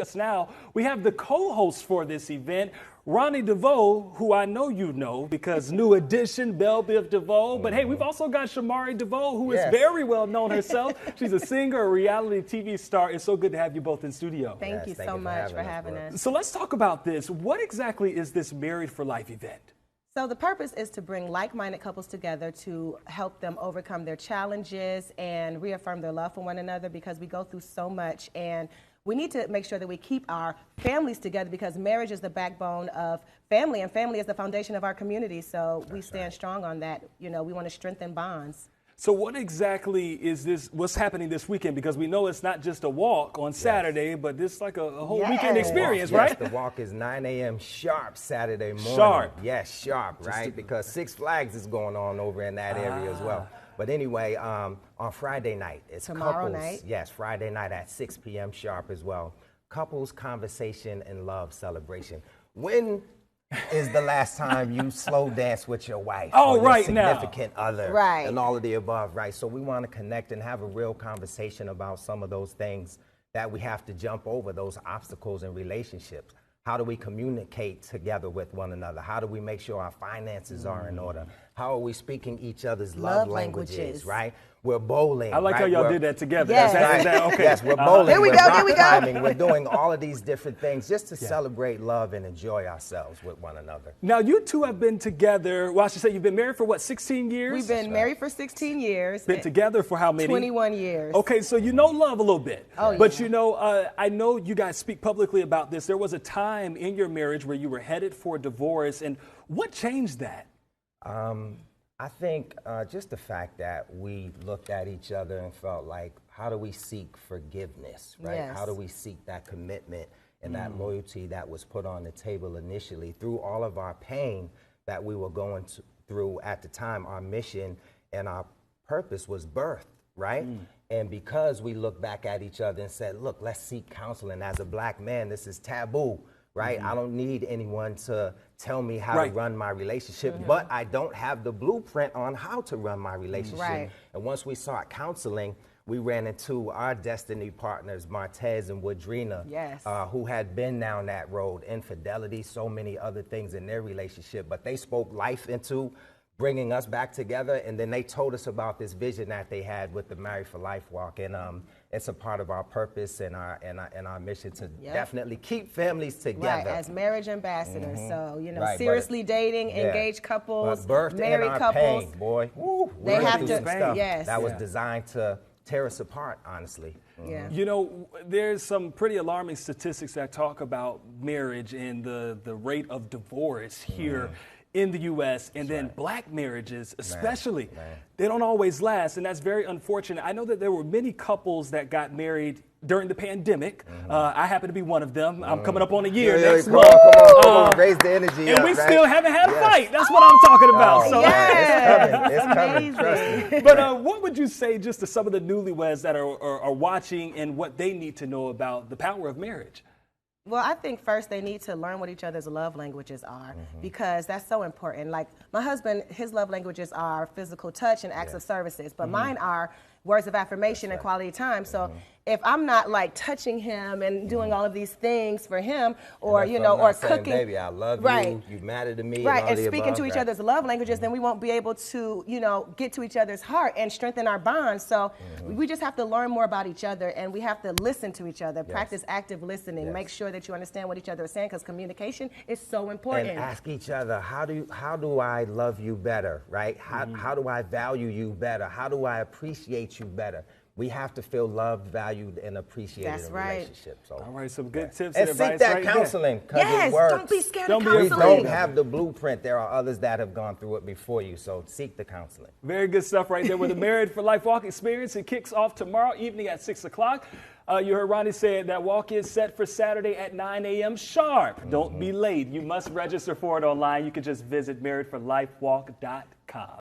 Us now, we have the co-host for this event, Ronnie DeVoe, who I know you know because new edition, Belle Biv DeVoe. But hey, we've also got Shamari DeVoe, who is very well known herself. She's a singer, a reality TV star. It's so good to have you both in studio. Thank you so much for having us. So let's talk about this. What exactly is this Married for Life event? So the purpose is to bring like-minded couples together to help them overcome their challenges and reaffirm their love for one another, because we go through so much, and we need to make sure that we keep our families together, because marriage is the backbone of family, and family is the foundation of our community. So we stand strong on that. You know, we want to strengthen bonds. So what exactly is this, what's happening this weekend? Because we know it's not just a walk on Saturday, but this is like a whole weekend experience, right? Yes, the walk is 9 a.m. sharp Saturday morning. Sharp. Yes, sharp, right? Because Six Flags is going on over in that area as well. But anyway, on Friday night, it's tomorrow couples. Night. Yes, Friday night at 6 p.m. sharp as well. Couples conversation and love celebration. When is the last time you slow dance with your wife? Oh, or right your now. significant other. Right. And all of the above, right? So we want to connect and have a real conversation about some of those things that we have to jump over, those obstacles in relationships. How do we communicate together with one another? How do we make sure our finances are in order? How are we speaking each other's love languages, right? We're bowling. I like how y'all did that together. Yes. Is that okay? Yes, we're bowling. There we we're go, rock there we go. climbing. We're doing all of these different things just to celebrate love and enjoy ourselves with one another. Now, you two have been together, well, I should say you've been married for what, 16 years? We've been married for 16 years. Been together for how many? 21 years. Okay, so you know love a little bit. Oh, but you know, I know you guys speak publicly about this. There was a time in your marriage where you were headed for divorce, and what changed that? I think just the fact that we looked at each other and felt like, how do we seek forgiveness, right? Yes. How do we seek that commitment and that loyalty that was put on the table initially through all of our pain that we were going through at the time? Our mission and our purpose was birth, right? And because we looked back at each other and said, look, let's seek counseling. As a black man, this is taboo, right? I don't need anyone to tell me how to run my relationship, but I don't have the blueprint on how to run my relationship. Right. And once we sought counseling, we ran into our destiny partners, Martez and Woodrina, who had been down that road, infidelity, so many other things in their relationship, but they spoke life into bringing us back together, and then they told us about this vision that they had with the Married for Life walk, and it's a part of our purpose and our mission to definitely keep families together. Right, as marriage ambassadors. So, you know, seriously dating, engaged couples, married couples. Pain, boy. Woo, they have to, that was designed to tear us apart, honestly. You know, there's some pretty alarming statistics that talk about marriage and the rate of divorce here in the U.S., and then black marriages especially, they don't always last, and that's very unfortunate. I know that there were many couples that got married during the pandemic. I happen to be one of them. I'm coming up on a year next month. Come on, raise the energy and up, we still haven't had a fight. That's what I'm talking about. So, it's coming, trust me. But what would you say just to some of the newlyweds that are watching and what they need to know about the power of marriage? Well, I think first they need to learn what each other's love languages are, because that's so important. Like my husband, his love languages are physical touch and acts of services, but mine are words of affirmation and quality time. So if I'm not like touching him and doing all of these things for him, or you know, or cooking, baby, I love you, you matter to me, and speaking to each other's love languages, then we won't be able to, you know, get to each other's heart and strengthen our bonds. So we just have to learn more about each other, and we have to listen to each other, practice active listening, make sure that you understand what each other is saying, because communication is so important. And ask each other, how do I love you better, right? How do I value you better? How do I appreciate you better? We have to feel loved, valued, and appreciated in relationships. So, all right, some good tips and and seek advice that counseling, because it works. Don't be scared of counseling. We don't have the blueprint. There are others that have gone through it before you, so seek the counseling. Very good stuff right there with the Married for Life walk experience. It kicks off tomorrow evening at 6 o'clock. You heard Ronnie say that walk is set for Saturday at 9 a.m. sharp. Don't be late. You must register for it online. You can just visit marriedforlifewalk.com.